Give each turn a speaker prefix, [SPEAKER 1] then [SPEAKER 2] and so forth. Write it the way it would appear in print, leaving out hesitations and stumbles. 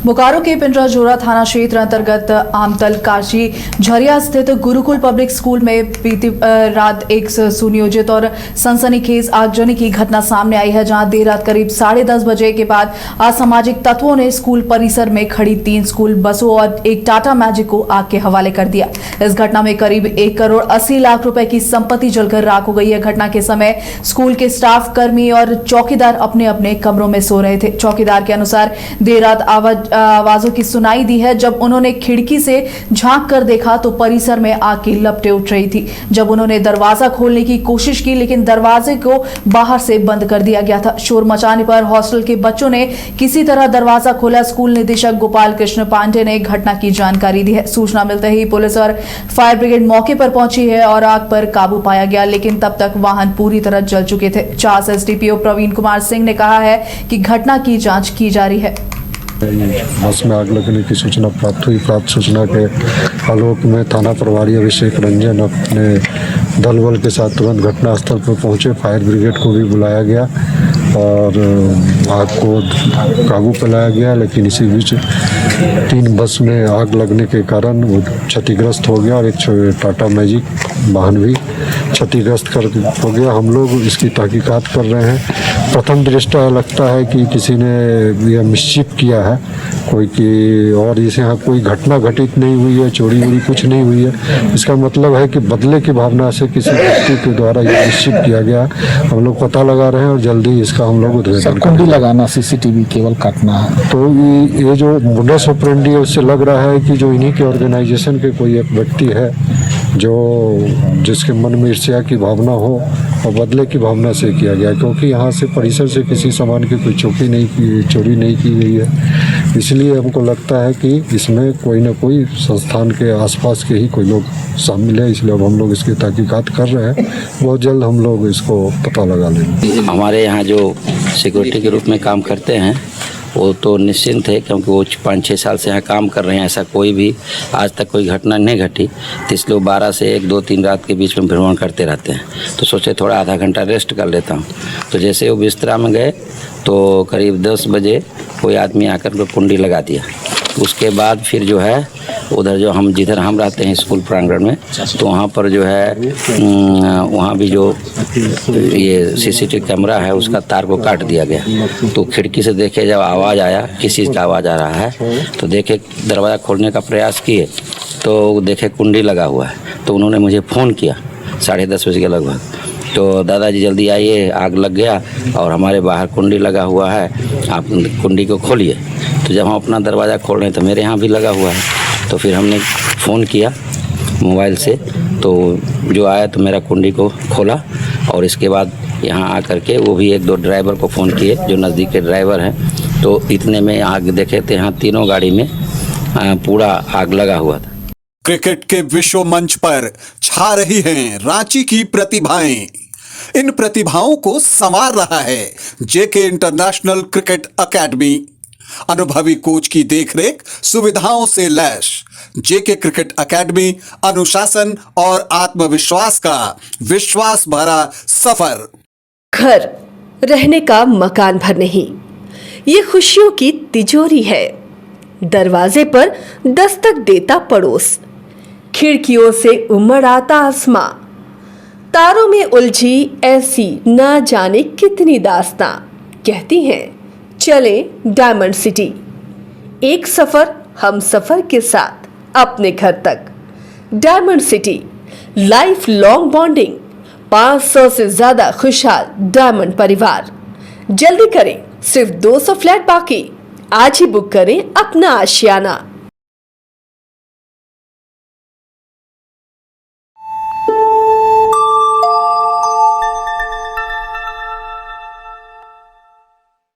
[SPEAKER 1] बोकारो के पिंजराजोरा थाना क्षेत्र अंतर्गत आमतल काशी झरिया स्थित गुरुकुल पब्लिक स्कूल में बीती रात एक सुनियोजित और सनसनीखेज आगजनी की घटना सामने आई है, जहां देर रात करीब 10:30 बजे के बाद असामाजिक तत्वों ने स्कूल परिसर में खड़ी 3 स्कूल बसों और एक टाटा मैजिक को आग के हवाले कर दिया। इस घटना में करीब 1 करोड़ 80 लाख रुपए की संपत्ति जलकर राख हो गई है। घटना के समय स्कूल के स्टाफ, कर्मी और चौकीदार अपने अपने कमरों में सो रहे थे। चौकीदार के अनुसार देर रात आवाजों की सुनाई दी है। जब उन्होंने खिड़की से झांक कर देखा तो परिसर में आग की लपटें उठ रही थी। जब उन्होंने दरवाजा खोलने की कोशिश की, लेकिन दरवाजे को बाहर से बंद कर दिया गया था। शोर मचाने पर हॉस्टल के बच्चों ने किसी तरह दरवाजा खोला। स्कूल निदेशक गोपाल कृष्ण पांडे ने घटना की जानकारी दी है। सूचना मिलते ही पुलिस और फायर ब्रिगेड मौके पर पहुंची है और आग पर काबू पाया गया, लेकिन तब तक वाहन पूरी तरह जल चुके थे। चास एसडीपीओ प्रवीण कुमार सिंह ने कहा है कि घटना की जांच की जा रही है।
[SPEAKER 2] बस में आग लगने की सूचना प्राप्त हुई। प्राप्त सूचना के आलोक में थाना प्रभारी अभिषेक रंजन अपने दल बल के साथ तुरंत घटनास्थल पर पहुंचे। फायर ब्रिगेड को भी बुलाया गया और आग को काबू पर लाया गया, लेकिन इसी बीच 3 बस में आग लगने के कारण वो क्षतिग्रस्त हो गया और एक टाटा मैजिक वाहन भी क्षतिग्रस्त हो गया। हम लोग इसकी तहकीकात कर रहे हैं। प्रथम दृष्टया लगता है कि किसी ने यह मिसचिफ किया है कोई की, और इसे यहाँ कोई घटना घटित नहीं हुई है, चोरी वोरी कुछ नहीं हुई है। इसका मतलब है कि बदले की भावना से किसी व्यक्ति के द्वारा यह मिसचिफ किया गया। हम लोग पता लगा रहे हैं और जल्दी इसका हम लोग उद्घाटन
[SPEAKER 3] कुंडी लगाना, सीसीटीवी केबल काटना है।
[SPEAKER 2] तो ये जो मोडस ऑपरेंडी है उससे लग रहा है कि जो इन्हीं के ऑर्गेनाइजेशन के कोई एक व्यक्ति है जो जिसके मन में ईर्ष्या की भावना हो और बदले की भावना से किया गया, क्योंकि यहाँ से परिसर से किसी सामान की कोई चोरी नहीं की गई है। इसलिए हमको लगता है कि इसमें कोई ना कोई संस्थान के आसपास के ही कोई लोग शामिल है। इसलिए अब हम लोग इसकी तहकीकात कर रहे हैं। बहुत जल्द हम लोग इसको पता लगा लेंगे।
[SPEAKER 4] हमारे यहाँ जो सिक्योरिटी के रूप में काम करते हैं वो तो निश्चिंत है, क्योंकि वो 5-6 साल से यहाँ काम कर रहे हैं। ऐसा कोई भी आज तक कोई घटना नहीं घटी, तो इसलिए 12 से 1, 2, 3 रात के बीच में भ्रमण करते रहते हैं। तो सोचे थोड़ा आधा घंटा रेस्ट कर लेता हूँ। तो जैसे वो बिस्तरा में गए तो करीब 10 बजे कोई आदमी आकर के कुंडी लगा दिया। उसके बाद फिर जो है उधर जो जिधर हम रहते हैं स्कूल प्रांगण में, तो वहाँ पर जो है वहाँ भी जो ये सीसीटीवी कैमरा है उसका तार को काट दिया गया। तो खिड़की से देखे जब आवाज़ आया, किसी का आवाज़ आ रहा है, तो देखे दरवाज़ा खोलने का प्रयास किए तो देखे कुंडी लगा हुआ है। तो उन्होंने मुझे फ़ोन किया 10:30 बजे के लगभग, तो दादाजी जल्दी आइए, आग लग गया और हमारे बाहर कुंडी लगा हुआ है, आप कुंडी को खोलिए। तो जब हम अपना दरवाज़ा खोल रहे हैं तो मेरे यहाँ भी लगा हुआ है। तो फिर हमने फ़ोन किया मोबाइल से, तो जो आया तो मेरा कुंडी को खोला और इसके बाद यहाँ आकर के वो भी 1-2 ड्राइवर को फ़ोन किए जो नज़दीक के ड्राइवर हैं। तो इतने में आग देखे थे यहाँ तीनों गाड़ी में पूरा आग लगा हुआ था।
[SPEAKER 5] क्रिकेट के विश्व मंच पर छा रही हैं रांची की प्रतिभाएं। इन प्रतिभाओं को संवार रहा है जेके इंटरनेशनल क्रिकेट एकेडमी। अनुभवी कोच की देखरेख, सुविधाओं से लैस जेके क्रिकेट एकेडमी अनुशासन और आत्मविश्वास का विश्वास भरा सफर।
[SPEAKER 6] घर रहने का मकान भर नहीं, ये खुशियों की तिजोरी है। दरवाजे पर दस्तक देता पड़ोस, खिड़कियों से उमड़ आता आसमां, तारों में उलझी ऐसी ना जाने कितनी दास्तां। कहती हैं चले डायमंड सिटी, एक सफर हम सफर के साथ अपने घर तक। Diamond city, life long bonding, 500 से ज्यादा खुशहाल डायमंड परिवार। जल्दी करें, सिर्फ 200 फ्लैट बाकी। आज ही बुक करें अपना आशियाना।